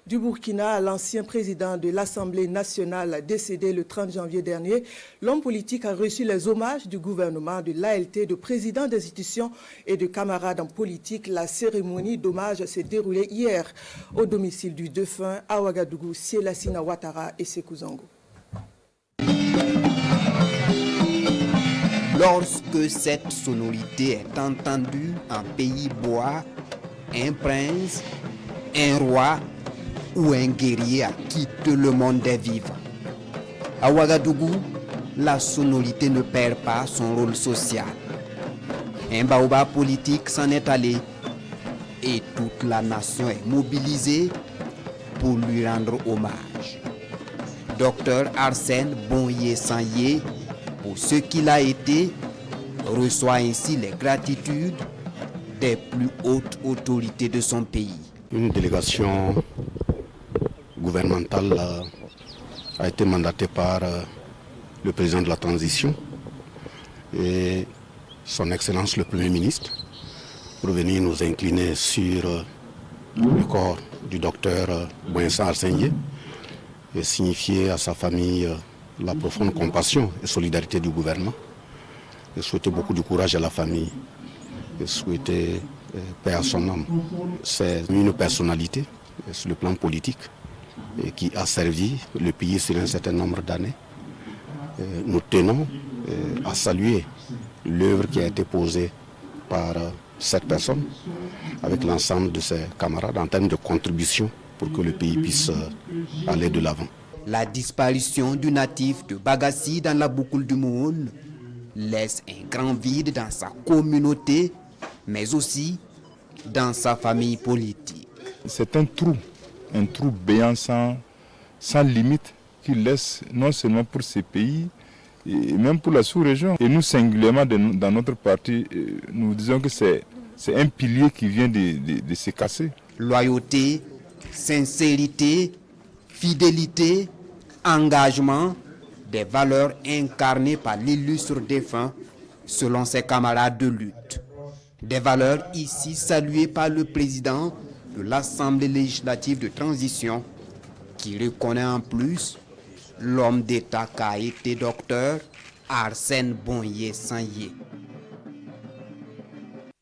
Du Burkina, l'ancien président de l'Assemblée nationale décédé le 30 janvier dernier, l'homme politique a reçu les hommages du gouvernement, de l'ALT, de présidents d'institutions et de camarades en politique. La cérémonie d'hommage s'est déroulée hier au domicile du défunt à Ouagadougou, Sielassina Ouattara et Sékou Zango. Lorsque cette sonorité est entendue en pays bois, un prince, un roi ou un guerrier quitte le monde des vivants. À Ouagadougou, la sonorité ne perd pas son rôle social. Un baobab politique s'en est allé et toute la nation est mobilisée pour lui rendre hommage. Docteur Arsène Bonyé-Sanyé, pour ce qu'il a été, reçoit ainsi les gratitudes des plus hautes autorités de son pays. Une délégation gouvernementale a été mandatée par le président de la transition et son Excellence le Premier ministre pour venir nous incliner sur le corps du docteur Bonyé-Sanyé Arsène et signifier à sa famille la profonde compassion et solidarité du gouvernement et souhaiter beaucoup de courage à la famille et souhaiter paix à son âme. C'est une personnalité sur le plan politique et qui a servi le pays sur un certain nombre d'années. Nous tenons à saluer l'œuvre qui a été posée par cette personne avec l'ensemble de ses camarades en termes de contribution pour que le pays puisse aller de l'avant. La disparition du natif de Bagassi dans la boucle du Moun laisse un grand vide dans sa communauté, mais aussi dans sa famille politique. C'est un trou béant sans limite qui laisse non seulement pour ces pays, et même pour la sous-région. Et nous, singulièrement dans notre parti, nous disons que c'est un pilier qui vient de se casser. Loyauté, sincérité, fidélité, engagement, des valeurs incarnées par l'illustre défunt selon ses camarades de lutte. Des valeurs ici saluées par le président de l'Assemblée législative de transition qui reconnaît en plus l'homme d'État qu'a été docteur Arsène Bonyé-Sanyé.